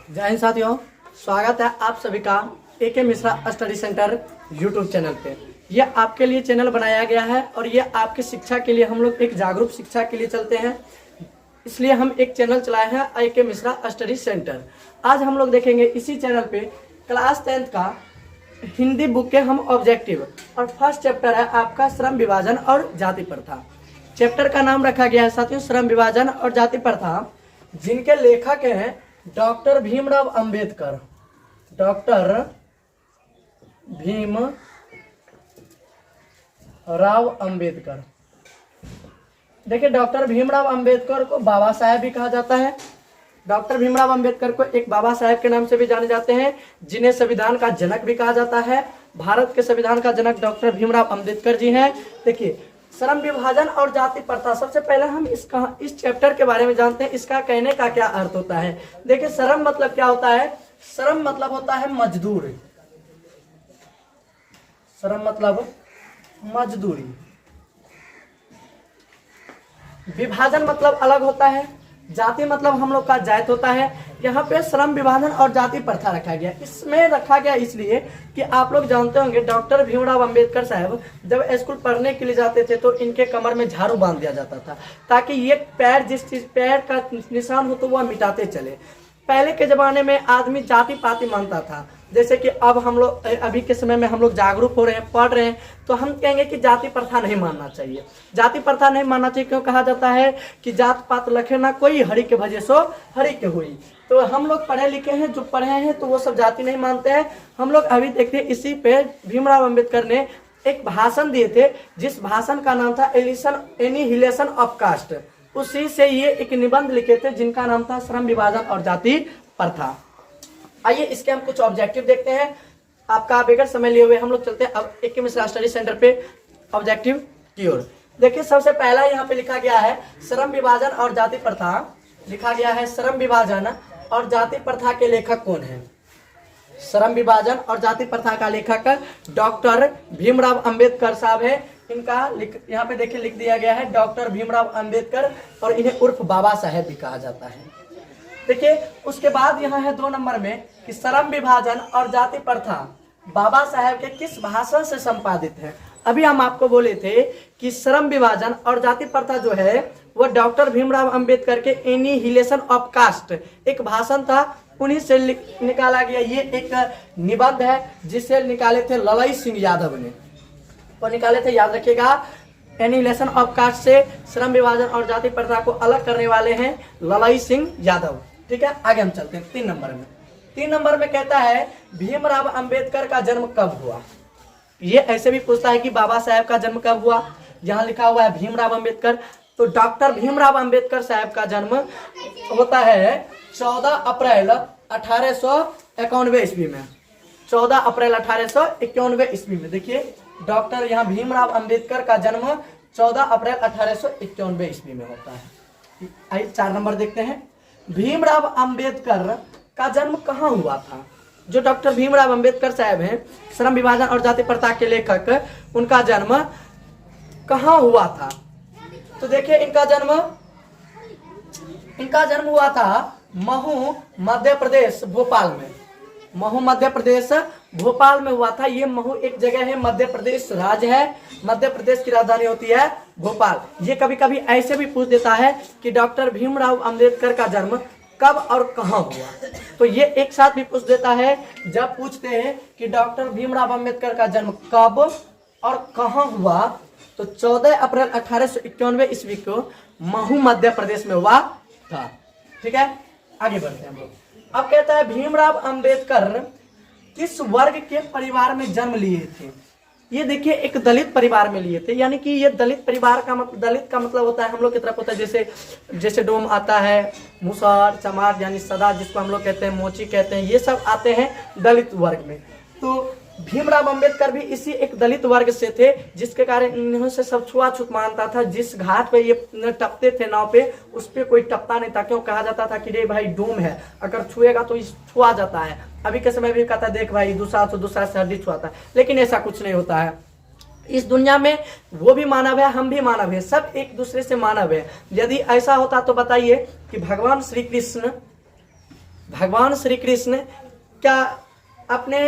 जय हिंद साथियों, स्वागत है आप सभी का AK Mishra study centre YouTube channel पे। यह आपके लिए चैनल बनाया गया है और यह आपकी शिक्षा के लिए, हम लोग एक जागरूक शिक्षा के लिए चलते हैं, इसलिए हम एक चैनल चलाए हैं AK मिश्रा स्टडी सेंटर। आज हम लोग देखेंगे इसी चैनल पे क्लास 10th का हिंदी बुक के हम ऑब्जेक्टिव, और फर्स्ट चैप्टर है आपका श्रम विभाजन और जाति प्रथा। चैप्टर का नाम रखा गया है साथियों श्रम विभाजन और जाति प्रथा, जिनके लेखक हैं डॉक्टर भीमराव अंबेडकर। डॉक्टर भीमराव अंबेडकर। देखिए, डॉक्टर भीमराव अंबेडकर को बाबा साहेब भी कहा जाता है। डॉक्टर भीमराव अंबेडकर को एक बाबा साहेब के नाम से भी जाने जाते हैं, जिन्हें संविधान का जनक भी कहा जाता है। भारत के संविधान का जनक डॉक्टर भीमराव अंबेडकर जी हैं। देखिए, श्रम विभाजन और जाति प्रथा, सबसे पहले हम इस चैप्टर के बारे में जानते हैं। इसका कहने का क्या अर्थ होता है। देखिए, श्रम मतलब क्या होता है। श्रम मतलब होता है मजदूर। श्रम मतलब मजदूरी। विभाजन मतलब अलग होता है। जाति मतलब हम लोग का जात होता है। यहाँ पे श्रम विभाजन और जाति प्रथा रखा गया। इसमें रखा गया इसलिए कि आप लोग जानते होंगे डॉक्टर भीमराव अंबेडकर साहब जब स्कूल पढ़ने के लिए जाते थे तो इनके कमर में झाड़ू बांध दिया जाता था, ताकि ये पैर, जिस चीज पैर का निशान हो तो वह मिटाते चले। पहले के जमाने में आदमी जाति पाति मानता था, जैसे कि अब हम लोग अभी के समय में हम लोग जागरूक हो रहे हैं, पढ़ रहे हैं, तो हम कहेंगे कि जाति प्रथा नहीं मानना चाहिए। जाति प्रथा नहीं मानना चाहिए। क्यों कहा जाता है कि जात पात लखे ना कोई, हरि के भजे सो हरि के हुई। तो हम लोग पढ़े लिखे हैं, जो पढ़े हैं तो वो सब जाति नहीं मानते हैं। हम लोग अभी देखते हैं, इसी पे भीमराव अंबेडकर ने एक भाषण दिए थे, जिस भाषण का नाम था एनिहिलेशन ऑफ कास्ट। उसी से ये एक निबंध लिखे थे जिनका नाम था श्रम विभाजन और जाति प्रथा। आइए इसके हम कुछ ऑब्जेक्टिव देखते हैं। आपका बेगर समय लिए हुए हम लोग चलते हैं अब AK मिश्रा स्टडी सेंटर पे ऑब्जेक्टिव की ओर। देखिए, सबसे पहला यहाँ पे लिखा गया है श्रम विभाजन और जाति प्रथा। लिखा गया है श्रम विभाजन और जाति प्रथा के लेखक कौन है। श्रम विभाजन और जाति प्रथा का लेखक डॉक्टर भीमराव अंबेडकर साहब है। इनका यहाँ पे देखिए लिख दिया गया है डॉक्टर भीमराव अंबेडकर, और इन्हें उर्फ बाबा साहेब भी कहा जाता है। देखिए, उसके बाद यहाँ है 2 नंबर में कि श्रम विभाजन और जाति प्रथा बाबा साहेब के किस भाषण से संपादित है। अभी हम आपको बोले थे कि श्रम विभाजन और जाति प्रथा जो है वो डॉक्टर भीमराव अंबेडकर के एनिहिलेशन ऑफ कास्ट एक भाषण था, उन्हीं से निकाला गया। ये एक निबंध है जिसे निकाले थे ललई सिंह यादव ने, और निकाले थे, याद रखिएगा, एनिहिलेशन ऑफ कास्ट से श्रम विभाजन और जाति प्रथा को अलग करने वाले हैं ललई सिंह यादव। ठीक है, आगे हम चलते हैं 3 नंबर में। 3 नंबर में कहता है भीमराव अंबेडकर का जन्म कब हुआ। ये ऐसे भी पूछता है कि बाबा साहेब का जन्म कब हुआ। यहाँ लिखा हुआ है भीमराव अंबेडकर, तो डॉक्टर भीमराव अंबेडकर साहब का जन्म होता है 14 अप्रैल 1891 ईस्वी में। 14 अप्रैल 1891 ईस्वी में। देखिए, डॉक्टर यहाँ भीमराव अंबेडकर का जन्म 14 अप्रैल 1891 ईस्वी में होता है। आइए 4 नंबर देखते हैं। भीमराव अंबेडकर का जन्म कहाँ हुआ था। जो डॉक्टर भीमराव अंबेडकर साहब हैं, श्रम विभाजन और जाति प्रथा के लेखक, उनका जन्म कहाँ हुआ था। तो देखिए, इनका जन्म हुआ था महू मध्य प्रदेश भोपाल में। महू मध्य प्रदेश भोपाल में हुआ था। ये महू एक जगह है, मध्य प्रदेश राज्य है। मध्य प्रदेश की राजधानी होती है भोपाल। ये कभी कभी ऐसे भी पूछ देता है कि डॉक्टर भीमराव अंबेडकर का जन्म कब और कहाँ हुआ। तो ये एक साथ भी पूछ देता है। जब पूछते हैं कि डॉक्टर भीमराव अंबेडकर का जन्म कब और कहाँ हुआ, तो 14 अप्रैल 1891 ईस्वी को महू मध्य प्रदेश में हुआ था। ठीक है, आगे बढ़ते हैं हम लोग। अब कहता है भीमराव अंबेडकर किस वर्ग के परिवार में जन्म लिए थे। ये देखिए, एक दलित परिवार में लिए थे। यानी कि ये दलित परिवार का मतलब, दलित का मतलब होता है, हम लोग की तरफ होता है जैसे डोम आता है, मुसहर, चमार यानी सदा, जिसको हम लोग कहते हैं, मोची कहते हैं, ये सब आते हैं दलित वर्ग में। तो भीमराव अंबेडकर भी इसी एक दलित वर्ग से थे, जिसके कारण इन्होंने से सब छुआछूत मानता था। जिस घाट पे ये टपते थे नाव पे, उस पे कोई टपता नहीं था। क्यों कहा जाता था कि रे भाई डोम है, अगर छुएगा तो छुआ जाता है। अभी के समय भी कहता है देख भाई दूसरा से हड्डी छुआता है, लेकिन ऐसा कुछ नहीं होता है। इस दुनिया में वो भी मानव है, हम भी मानव है, सब एक दूसरे से मानव है। यदि ऐसा होता तो बताइए कि भगवान श्री कृष्ण भगवान श्री कृष्ण क्या अपने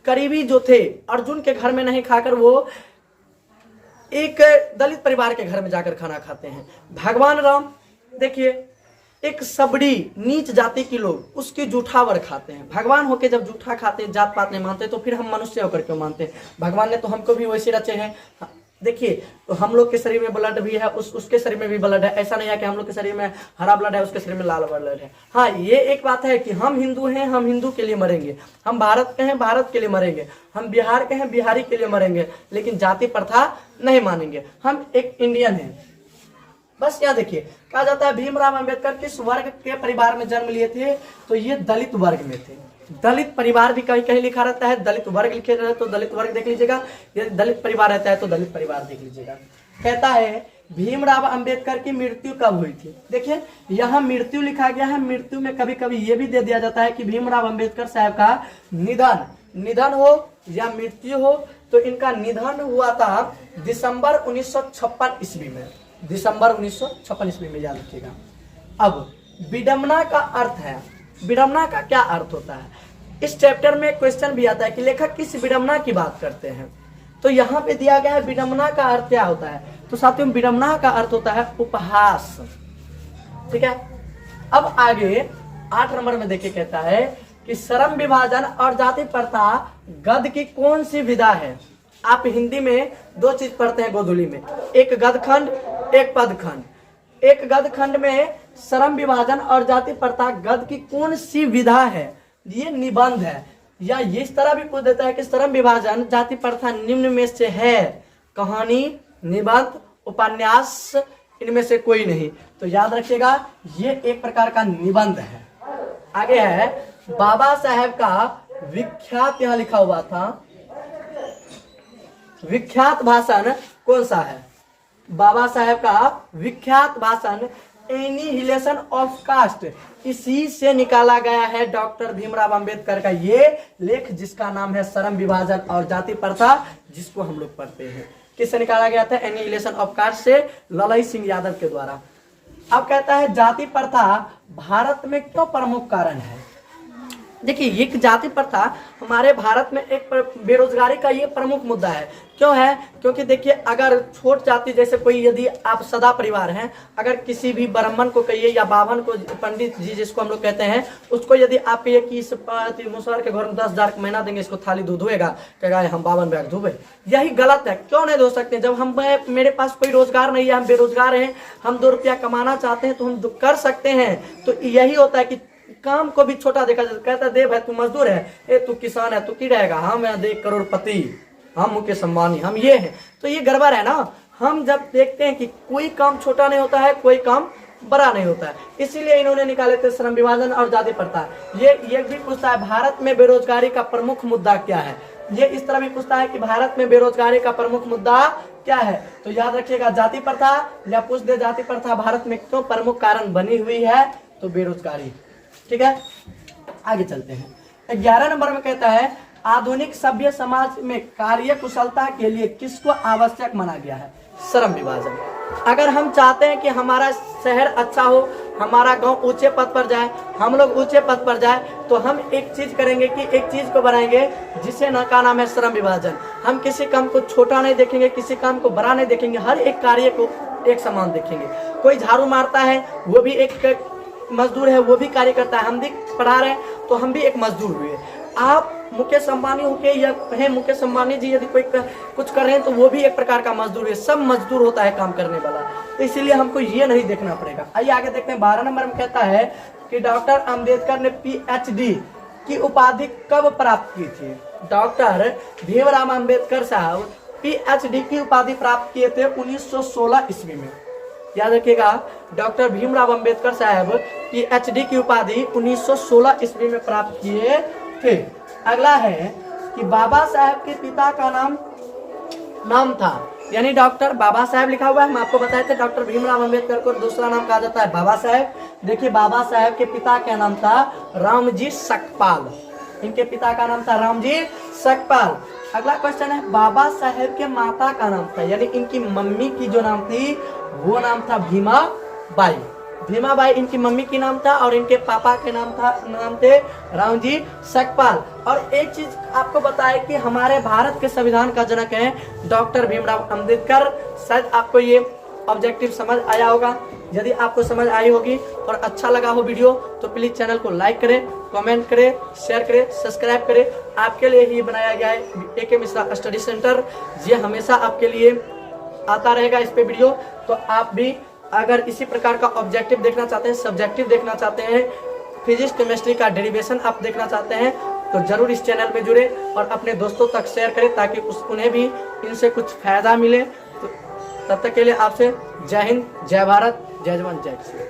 करीबी जो थे अर्जुन के घर में नहीं खाकर वो एक दलित परिवार के घर में जाकर खाना खाते हैं। भगवान राम देखिए एक सबड़ी नीच जाति के लोग उसकी जूठावर खाते हैं। भगवान होके जब जूठा खाते हैं, जात पात नहीं मानते, तो फिर हम मनुष्य होकर क्यों मानते हैं? भगवान ने तो हमको भी वैसे रचे हैं। देखिए तो हम लोग के शरीर में ब्लड भी है, उसके शरीर में भी ब्लड है। ऐसा नहीं है कि हम लोग के शरीर में हरा ब्लड है, उसके शरीर में लाल ब्लड है। हाँ, ये एक बात है कि हम हिंदू हैं, हम हिंदू के लिए मरेंगे। हम भारत के हैं, भारत के लिए मरेंगे। हम बिहार के हैं, बिहारी के लिए मरेंगे। लेकिन जाति प्रथा नहीं मानेंगे। हम एक इंडियन हैं। बस यहाँ देखिए, कहा जाता है भीमराव अंबेडकर किस वर्ग के परिवार में जन्म लिए थे? तो ये दलित वर्ग में थे। दलित परिवार भी कहीं कहीं लिखा रहता है, दलित वर्ग लिखे रहते तो दलित वर्ग देख लीजिएगा, यदि दलित परिवार रहता है तो दलित परिवार देख लीजिएगा। कहता है भीमराव अंबेडकर की मृत्यु कब हुई थी? देखिए यहाँ मृत्यु लिखा गया है। मृत्यु में कभी कभी ये भी दे दिया जाता है कि भीमराव अंबेडकर साहब का निधन हो या मृत्यु हो। तो इनका निधन हुआ था दिसंबर 1956 ईस्वी में। दिसंबर 1956 ईस्वी में, याद रखिएगा। अब विडम्बना का अर्थ है, विडम्बना का क्या अर्थ होता है? इस चैप्टर में क्वेश्चन भी आता है कि लेखक किस विडम्बना की बात करते हैं। तो यहाँ पे दिया गया है विडम्बना का अर्थ क्या होता है। तो साथियों विडम्बना का अर्थ होता है उपहास। ठीक है, अब आगे 8 नंबर में देखिए, कहता है कि श्रम विभाजन और जाति प्रथा गद्य की कौन सी विधा है? आप हिंदी में 2 चीज पढ़ते हैं गोधुली में, एक गद्यखंड एक पदखंड। एक गद्यखंड में श्रम विभाजन और जाति प्रथा गद्य की कौन सी विधा है? ये निबंध है। या ये इस तरह भी पूछ देता है कि श्रम विभाजन जाति प्रथा निम्न में से है? कहानी, निबंध, उपन्यास, इनमें से कोई नहीं। तो याद रखिएगा ये एक प्रकार का निबंध है। आगे है बाबा साहेब का विख्यात, यहां लिखा हुआ था, विख्यात भाषण कौन सा है? बाबा साहेब का विख्यात भाषण एनिहिलेशन ऑफ कास्ट, इसी से निकाला गया है डॉक्टर भीमराव अंबेडकर का ये लेख, जिसका नाम है श्रम विभाजन और जाति प्रथा, जिसको हम लोग पढ़ते हैं। किससे निकाला गया था? एनिहिलेशन ऑफ कास्ट से, ललई सिंह यादव के द्वारा। अब कहता है जाति प्रथा भारत में क्यों प्रमुख कारण है? देखिए ये जाति प्रथा हमारे भारत में एक बेरोजगारी का ये प्रमुख मुद्दा है। क्यों है? क्योंकि देखिए अगर छोट जाति जैसे कोई, यदि आप सदा परिवार हैं, अगर किसी भी ब्राह्मण को कहिए या बाभन को, पंडित जी जिसको हम लोग कहते हैं, उसको यदि आप कहिए कि इस मुसहर के घर में 10,000 महीना देंगे, इसको थाली दूध धोएगा, कहेगा हम 52 बैग धोबे। यही गलत है। क्यों नहीं धो सकते? जब हम मेरे पास कोई रोजगार नहीं है, हम बेरोजगार हैं, हम 2 रुपया कमाना चाहते हैं तो हम कर सकते हैं। तो यही होता है कि काम को भी छोटा देखा जाता है। कहता दे भाई तू मजदूर है, ए तू किसान है, तू की रहेगा, हम यहाँ देख करोड़पति, हम मुकेश अंबानी, हम ये हैं। तो ये गड़बड़ है ना। हम जब देखते हैं कि कोई काम छोटा नहीं होता है, कोई काम बड़ा नहीं होता है, इसीलिए इन्होंने निकाले थे श्रम विभाजन और जाति प्रथा। ये भी पूछता है भारत में बेरोजगारी का प्रमुख मुद्दा क्या है? ये इस तरह भी पूछता है कि भारत में बेरोजगारी का प्रमुख मुद्दा क्या है? तो याद रखिएगा जाति प्रथा, या पूछ दे जाति प्रथा भारत में क्यों प्रमुख कारण बनी हुई है? तो बेरोजगारी। ठीक है, आगे चलते हैं। 11 नंबर में कहता है आधुनिक सभ्य समाज में कार्य कुशलता के लिए किसको आवश्यक माना गया है? श्रम विभाजन। अगर हम चाहते हैं कि हमारा शहर अच्छा हो, हमारा गांव ऊंचे पद पर जाए, हम लोग ऊंचे पद पर जाए, तो हम एक चीज करेंगे कि एक चीज को बनाएंगे जिसे ना का नाम है श्रम विभाजन। हम किसी काम को छोटा नहीं देखेंगे, किसी काम को बड़ा नहीं देखेंगे, हर एक कार्य को एक समान देखेंगे। कोई झाड़ू मारता है वो भी एक मजदूर है, वो भी कार्य करता है। हम भी पढ़ा रहे हैं तो हम भी एक मजदूर हुए। आप मुकेश अंबानी होके या कहें मुकेश अंबानी जी यदि कोई कुछ कर रहे हैं तो वो भी एक प्रकार का मजदूर है। सब मजदूर होता है काम करने वाला। तो इसीलिए हमको ये नहीं देखना पड़ेगा। आइए आगे देखते हैं। 12 नंबर में कहता है कि डॉक्टर अंबेडकर ने PhD की उपाधि कब प्राप्त की थी? डॉक्टर भीमराव अंबेडकर साहब PhD की उपाधि प्राप्त किए थे 1916 ईस्वी में। याद रखिएगा डॉक्टर भीमराव अंबेडकर साहब PhD की उपाधि 1916 ईस्वी में प्राप्त किए थे। अगला है कि बाबा साहेब के पिता का नाम था, यानी डॉक्टर बाबा साहेब लिखा हुआ है। हम आपको बताए थे डॉक्टर भीमराव अंबेडकर को दूसरा नाम कहा जाता है बाबा साहेब। देखिए बाबा साहेब के पिता का नाम था रामजी सकपाल। इनके पिता का नाम था रामजी सकपाल। अगला क्वेश्चन है बाबा साहेब के माता का नाम था, यानी इनकी मम्मी की जो नाम थी वो नाम था भीमा बाई। भीमाबाई इनकी मम्मी की नाम था और इनके पापा के नाम थे रामजी सकपाल। और एक चीज आपको बताया कि हमारे भारत के संविधान का जनक है डॉक्टर भीमराव अंबेडकर। शायद आपको ये ऑब्जेक्टिव समझ आया होगा। यदि आपको समझ आई होगी और अच्छा लगा हो वीडियो तो प्लीज चैनल को लाइक करें, कमेंट करें, शेयर करें, सब्सक्राइब करें। आपके लिए ही बनाया गया है AK मिश्रा स्टडी सेंटर। ये हमेशा आपके लिए आता रहेगा इस पे वीडियो। तो आप भी अगर इसी प्रकार का ऑब्जेक्टिव देखना चाहते हैं, सब्जेक्टिव देखना चाहते हैं, फिजिक्स केमिस्ट्री का डेरिवेशन आप देखना चाहते हैं तो जरूर इस चैनल में जुड़े और अपने दोस्तों तक शेयर करें ताकि उन्हें भी इनसे कुछ फायदा मिले। तो तब तक के लिए आपसे जय हिंद, जय भारत, जय जवान, जय किसान।